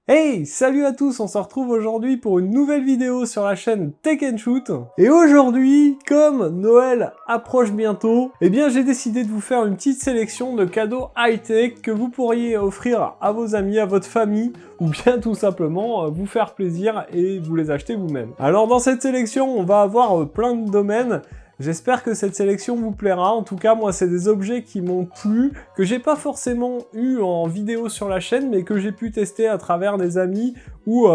Hey, salut à tous, on se retrouve aujourd'hui pour une nouvelle vidéo sur la chaîne Tech & Shoot. Et aujourd'hui, comme Noël approche bientôt, eh bien j'ai décidé de vous faire une petite sélection de cadeaux high-tech que vous pourriez offrir à vos amis, à votre famille, ou bien tout simplement vous faire plaisir et vous les acheter vous-même. Alors dans cette sélection, on va avoir plein de domaines. J'espère que cette sélection vous plaira. En tout cas, moi, c'est des objets qui m'ont plu, que j'ai pas forcément eu en vidéo sur la chaîne, mais que j'ai pu tester à travers des amis ou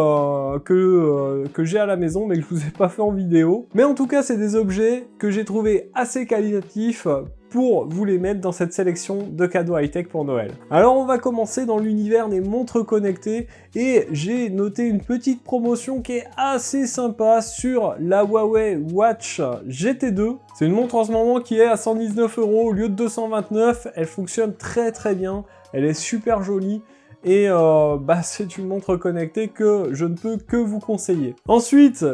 que j'ai à la maison, mais que je vous ai pas fait en vidéo. Mais en tout cas, c'est des objets que j'ai trouvé assez qualitatifs pour vous les mettre dans cette sélection de cadeaux high-tech pour Noël. Alors on va commencer dans l'univers des montres connectées et j'ai noté une petite promotion qui est assez sympa sur la Huawei Watch GT2. C'est une montre en ce moment qui est à 119 € au lieu de 229. Elle fonctionne très bien, elle est super jolie. Et c'est une montre connectée que je ne peux que vous conseiller. Ensuite,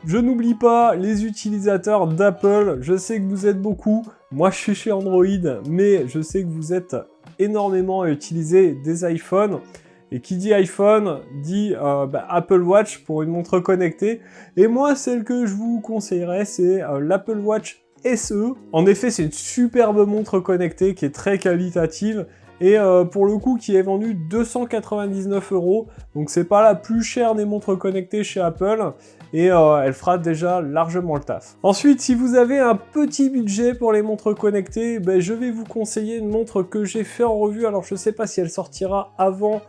je n'oublie pas les utilisateurs d'Apple. Je sais que vous êtes beaucoup. Moi, je suis chez Android, mais je sais que vous êtes énormément à utiliser des iPhones. Et qui dit iPhone, dit Apple Watch pour une montre connectée. Et moi, celle que je vous conseillerais, c'est l'Apple Watch SE. En effet, c'est une superbe montre connectée qui est très qualitative. Et pour le coup, qui est vendue 299 €. Donc c'est pas la plus chère des montres connectées chez Apple. Et elle fera déjà largement le taf. Ensuite, si vous avez un petit budget pour les montres connectées, je vais vous conseiller une montre que j'ai fait en revue. Alors je sais pas si elle sortira avant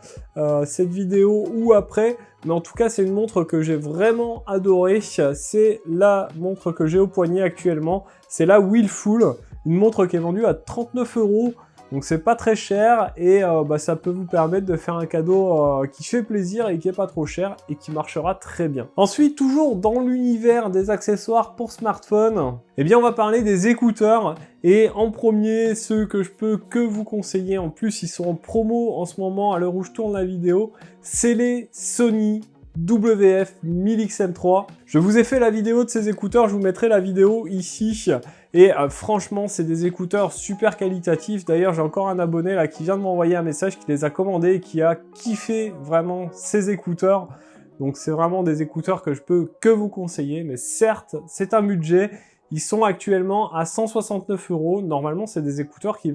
cette vidéo ou après. Mais en tout cas, c'est une montre que j'ai vraiment adorée. C'est la montre que j'ai au poignet actuellement. C'est la Willful. Une montre qui est vendue à 39 €. Donc c'est pas très cher et ça peut vous permettre de faire un cadeau qui fait plaisir et qui est pas trop cher et qui marchera très bien. Ensuite, toujours dans l'univers des accessoires pour smartphone, on va parler des écouteurs. Et en premier, ceux que je peux que vous conseiller, en plus ils sont en promo en ce moment à l'heure où je tourne la vidéo, c'est les Sony WF-1000XM3. Je vous ai fait la vidéo de ces écouteurs, je vous mettrai la vidéo ici. Et franchement, c'est des écouteurs super qualitatifs. D'ailleurs, j'ai encore un abonné là qui vient de m'envoyer un message, qui les a commandés et qui a kiffé vraiment ces écouteurs. Donc c'est vraiment des écouteurs que je peux que vous conseiller. Mais certes, c'est un budget. Ils sont actuellement à 169 €. Normalement, c'est des écouteurs qui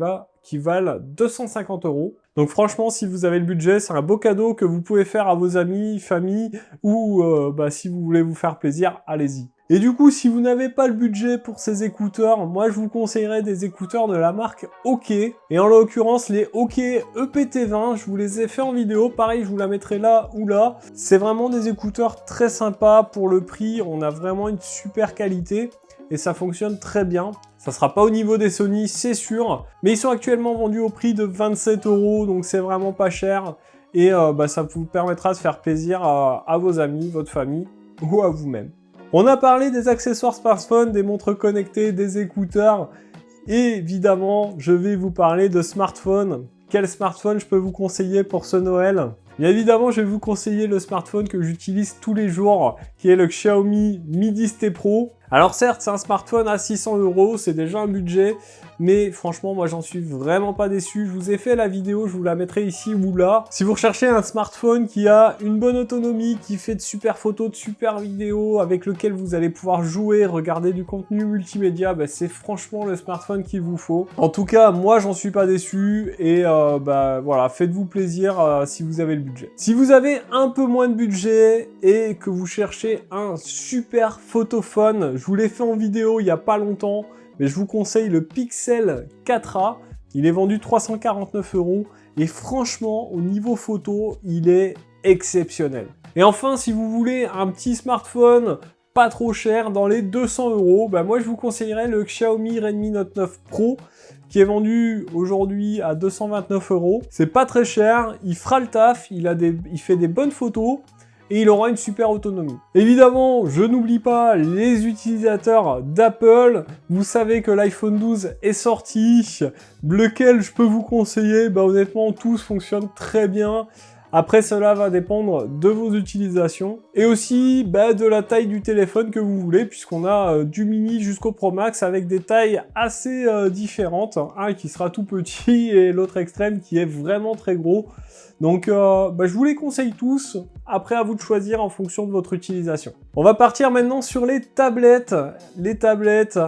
valent 250 €. Donc franchement, si vous avez le budget, c'est un beau cadeau que vous pouvez faire à vos amis, famille, ou si vous voulez vous faire plaisir, allez-y. Et du coup, si vous n'avez pas le budget pour ces écouteurs, moi je vous conseillerais des écouteurs de la marque OK. Et en l'occurrence, les OK EPT20, je vous les ai fait en vidéo. Pareil, je vous la mettrai là ou là. C'est vraiment des écouteurs très sympas pour le prix. On a vraiment une super qualité. Et ça fonctionne très bien. Ça sera pas au niveau des Sony, c'est sûr. Mais ils sont actuellement vendus au prix de 27 €. Donc c'est vraiment pas cher. Et ça vous permettra de faire plaisir à vos amis, votre famille ou à vous-même. On a parlé des accessoires smartphones, des montres connectées, des écouteurs. Et évidemment, je vais vous parler de smartphones. Quel smartphone je peux vous conseiller pour ce Noël ? Bien évidemment, je vais vous conseiller le smartphone que j'utilise tous les jours, qui est le Xiaomi Mi 10T Pro. Alors certes, c'est un smartphone à 600 €, c'est déjà un budget, mais franchement, moi j'en suis vraiment pas déçu. Je vous ai fait la vidéo, je vous la mettrai ici ou là. Si vous recherchez un smartphone qui a une bonne autonomie, qui fait de super photos, de super vidéos, avec lequel vous allez pouvoir jouer, regarder du contenu multimédia, c'est franchement le smartphone qu'il vous faut. En tout cas, moi j'en suis pas déçu, et voilà, faites-vous plaisir si vous avez le budget. Si vous avez un peu moins de budget et que vous cherchez un super photophone, je vous l'ai fait en vidéo il y a pas longtemps, mais je vous conseille le Pixel 4a. Il est vendu 349 € et franchement, au niveau photo, il est exceptionnel. Et enfin, si vous voulez un petit smartphone pas trop cher, dans les 200 €, moi je vous conseillerais le Xiaomi Redmi Note 9 Pro, qui est vendu aujourd'hui à 229 €. C'est pas très cher, il fera le taf, il fait des bonnes photos. Et il aura une super autonomie. Évidemment, je n'oublie pas les utilisateurs d'Apple. Vous savez que l'iPhone 12 est sorti. Lequel je peux vous conseiller ? Honnêtement, tous fonctionnent très bien. Après, cela va dépendre de vos utilisations et aussi de la taille du téléphone que vous voulez, puisqu'on a du mini jusqu'au Pro Max avec des tailles assez différentes. Un qui sera tout petit et l'autre extrême qui est vraiment très gros. Donc je vous les conseille tous, après à vous de choisir en fonction de votre utilisation. On va partir maintenant sur les tablettes. Les tablettes,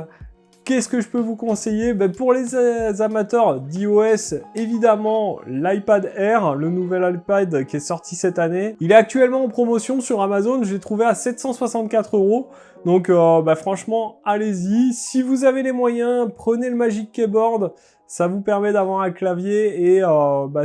qu'est-ce que je peux vous conseiller? Pour les amateurs d'iOS, évidemment l'iPad Air, le nouvel iPad qui est sorti cette année. Il est actuellement en promotion sur Amazon, je l'ai trouvé à 764 €. Donc franchement, allez-y. Si vous avez les moyens, prenez le Magic Keyboard. Ça vous permet d'avoir un clavier et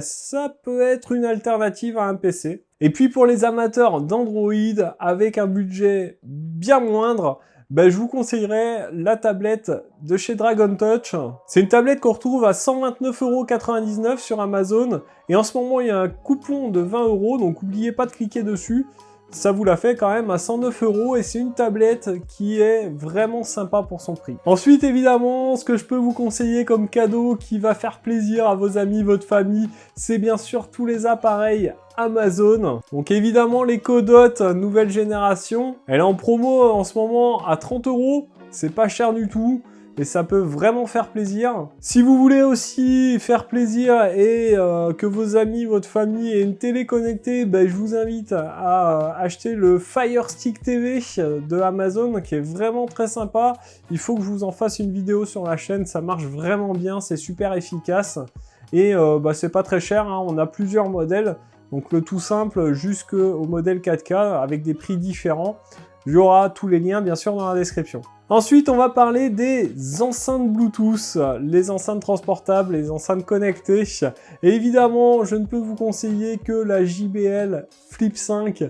ça peut être une alternative à un PC. Et puis pour les amateurs d'Android avec un budget bien moindre, je vous conseillerais la tablette de chez Dragon Touch. C'est une tablette qu'on retrouve à 129,99 € sur Amazon. Et en ce moment, il y a un coupon de 20 €, donc n'oubliez pas de cliquer dessus. Ça vous la fait quand même à 109 € et c'est une tablette qui est vraiment sympa pour son prix. Ensuite, évidemment, ce que je peux vous conseiller comme cadeau qui va faire plaisir à vos amis, votre famille, c'est bien sûr tous les appareils Amazon. Donc évidemment, l'Echo Dot nouvelle génération, elle est en promo en ce moment à 30 €, c'est pas cher du tout. Et ça peut vraiment faire plaisir. Si vous voulez aussi faire plaisir et que vos amis, votre famille aient une télé connectée, je vous invite à acheter le Fire Stick TV de Amazon qui est vraiment très sympa. Il faut que je vous en fasse une vidéo sur la chaîne, ça marche vraiment bien, c'est super efficace. Et c'est pas très cher, hein. On a plusieurs modèles. Donc le tout simple jusqu'au modèle 4K avec des prix différents. Il y aura tous les liens bien sûr dans la description. Ensuite, on va parler des enceintes Bluetooth, les enceintes transportables, les enceintes connectées. Et évidemment, je ne peux vous conseiller que la JBL Flip 5.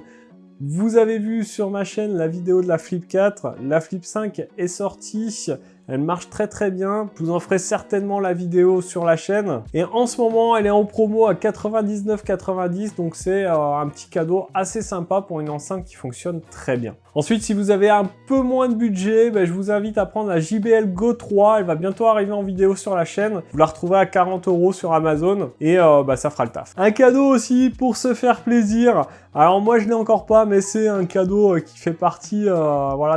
Vous avez vu sur ma chaîne la vidéo de la Flip 4. La Flip 5 est sortie. Elle marche très très bien, je vous en ferai certainement la vidéo sur la chaîne. Et en ce moment, elle est en promo à 99,90 €, donc c'est un petit cadeau assez sympa pour une enceinte qui fonctionne très bien. Ensuite, si vous avez un peu moins de budget, je vous invite à prendre la JBL Go 3, elle va bientôt arriver en vidéo sur la chaîne. Vous la retrouvez à 40 € sur Amazon et ça fera le taf. Un cadeau aussi pour se faire plaisir. Alors moi, je l'ai encore pas, mais c'est un cadeau qui fait partie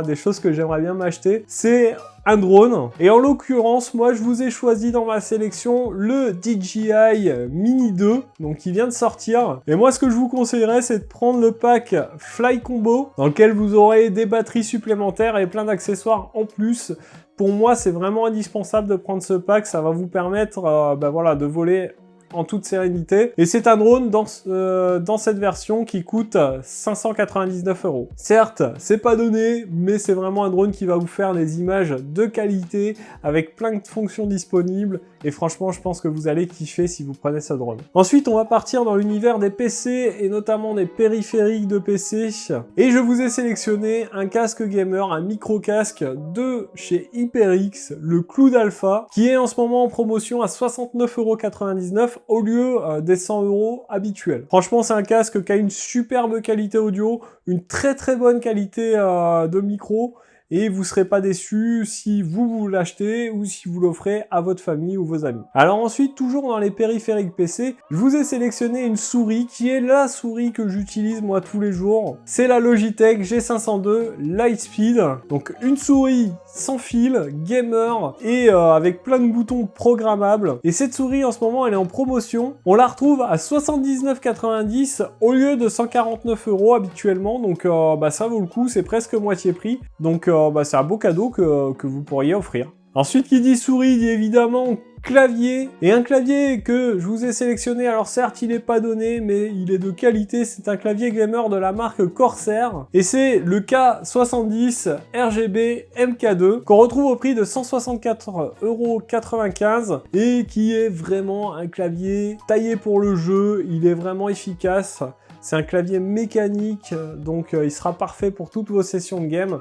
des choses que j'aimerais bien m'acheter. C'est un drone. Et en l'occurrence, moi, je vous ai choisi dans ma sélection le DJI Mini 2, donc qui vient de sortir. Et moi, ce que je vous conseillerais, c'est de prendre le pack Fly Combo, dans lequel vous aurez des batteries supplémentaires et plein d'accessoires en plus. Pour moi, c'est vraiment indispensable de prendre ce pack. Ça va vous permettre de voler en toute sérénité. Et c'est un drone dans cette version qui coûte 599 €. Certes, c'est pas donné, mais c'est vraiment un drone qui va vous faire des images de qualité avec plein de fonctions disponibles. Et franchement, je pense que vous allez kiffer si vous prenez ce drone. Ensuite, on va partir dans l'univers des PC et notamment des périphériques de PC. Et je vous ai sélectionné un casque gamer, un micro-casque de chez HyperX, le Cloud Alpha, qui est en ce moment en promotion à 69,99 € au lieu des 100 € habituels. Franchement, c'est un casque qui a une superbe qualité audio, une très très bonne qualité de micro. Et vous ne serez pas déçus si vous l'achetez ou si vous l'offrez à votre famille ou vos amis. Alors ensuite, toujours dans les périphériques PC, je vous ai sélectionné une souris qui est la souris que j'utilise moi tous les jours. C'est la Logitech G502 Lightspeed. Donc une souris sans fil, gamer et avec plein de boutons programmables. Et cette souris en ce moment, elle est en promotion. On la retrouve à 79,90 € au lieu de 149 € habituellement. Donc ça vaut le coup, c'est presque moitié prix. Donc c'est un beau cadeau que vous pourriez offrir. Ensuite, qui dit souris, dit évidemment clavier. Et un clavier que je vous ai sélectionné, alors certes, il n'est pas donné, mais il est de qualité. C'est un clavier gamer de la marque Corsair. Et c'est le K70 RGB MK2, qu'on retrouve au prix de 164,95 € et qui est vraiment un clavier taillé pour le jeu. Il est vraiment efficace. C'est un clavier mécanique, donc il sera parfait pour toutes vos sessions de game.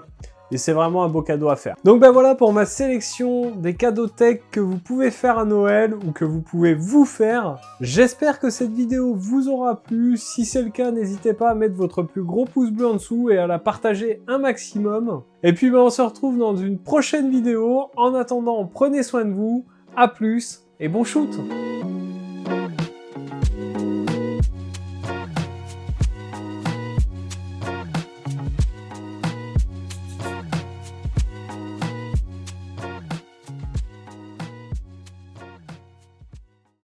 Et c'est vraiment un beau cadeau à faire. Donc voilà pour ma sélection des cadeaux tech que vous pouvez faire à Noël ou que vous pouvez vous faire. J'espère que cette vidéo vous aura plu. Si c'est le cas, n'hésitez pas à mettre votre plus gros pouce bleu en dessous et à la partager un maximum. Et puis on se retrouve dans une prochaine vidéo. En attendant, prenez soin de vous. À plus et bon shoot!